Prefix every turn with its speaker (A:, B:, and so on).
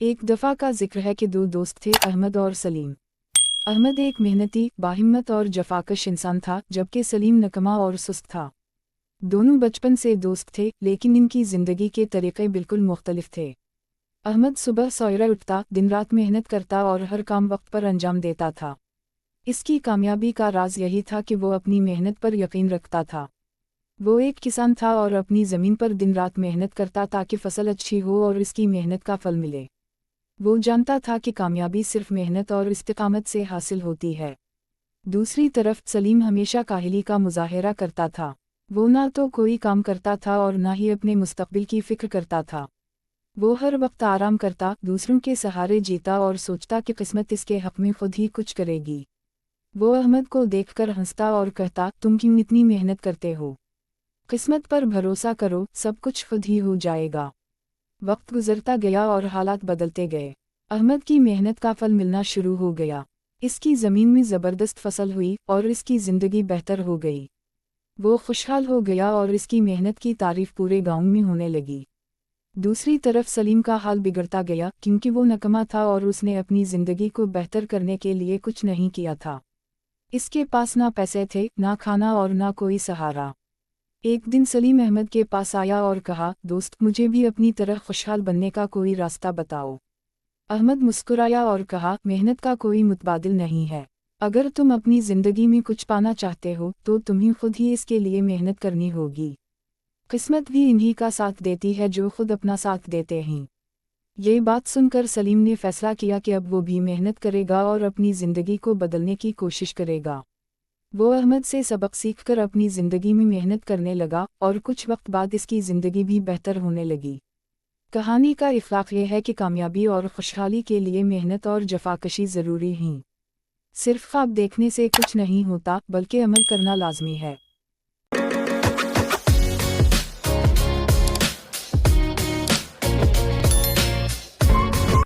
A: ایک دفعہ کا ذکر ہے کہ دو دوست تھے، احمد اور سلیم۔ احمد ایک محنتی، باہمت اور جفاکش انسان تھا، جبکہ سلیم نکما اور سست تھا۔ دونوں بچپن سے دوست تھے، لیکن ان کی زندگی کے طریقے بالکل مختلف تھے۔ احمد صبح سویرے اٹھتا، دن رات محنت کرتا اور ہر کام وقت پر انجام دیتا تھا۔ اس کی کامیابی کا راز یہی تھا کہ وہ اپنی محنت پر یقین رکھتا تھا۔ وہ ایک کسان تھا اور اپنی زمین پر دن رات محنت کرتا تاکہ فصل اچھی ہو اور اس کی محنت کا پھل ملے۔ وہ جانتا تھا کہ کامیابی صرف محنت اور استقامت سے حاصل ہوتی ہے۔ دوسری طرف سلیم ہمیشہ کاہلی کا مظاہرہ کرتا تھا۔ وہ نہ تو کوئی کام کرتا تھا اور نہ ہی اپنے مستقبل کی فکر کرتا تھا۔ وہ ہر وقت آرام کرتا، دوسروں کے سہارے جیتا اور سوچتا کہ قسمت اس کے حق میں خود ہی کچھ کرے گی۔ وہ احمد کو دیکھ کر ہنستا اور کہتا، تم کیوں اتنی محنت کرتے ہو؟ قسمت پر بھروسہ کرو، سب کچھ خود ہی ہو جائے گا۔ وقت گزرتا گیا اور حالات بدلتے گئے۔ احمد کی محنت کا پھل ملنا شروع ہو گیا۔ اس کی زمین میں زبردست فصل ہوئی اور اس کی زندگی بہتر ہو گئی۔ وہ خوشحال ہو گیا اور اس کی محنت کی تعریف پورے گاؤں میں ہونے لگی۔ دوسری طرف سلیم کا حال بگڑتا گیا، کیونکہ وہ نکما تھا اور اس نے اپنی زندگی کو بہتر کرنے کے لیے کچھ نہیں کیا تھا۔ اس کے پاس نہ پیسے تھے، نہ کھانا اور نہ کوئی سہارا۔ ایک دن سلیم احمد کے پاس آیا اور کہا، دوست، مجھے بھی اپنی طرح خوشحال بننے کا کوئی راستہ بتاؤ۔ احمد مسکرایا اور کہا، محنت کا کوئی متبادل نہیں ہے۔ اگر تم اپنی زندگی میں کچھ پانا چاہتے ہو تو تمہیں خود ہی اس کے لیے محنت کرنی ہوگی۔ قسمت بھی انہی کا ساتھ دیتی ہے جو خود اپنا ساتھ دیتے ہیں۔ یہ بات سن کر سلیم نے فیصلہ کیا کہ اب وہ بھی محنت کرے گا اور اپنی زندگی کو بدلنے کی کوشش کرے گا۔ وہ احمد سے سبق سیکھ کر اپنی زندگی میں محنت کرنے لگا اور کچھ وقت بعد اس کی زندگی بھی بہتر ہونے لگی۔ کہانی کا اخلاق یہ ہے کہ کامیابی اور خوشحالی کے لیے محنت اور جفاکشی ضروری ہیں۔ صرف خواب دیکھنے سے کچھ نہیں ہوتا، بلکہ عمل کرنا لازمی ہے۔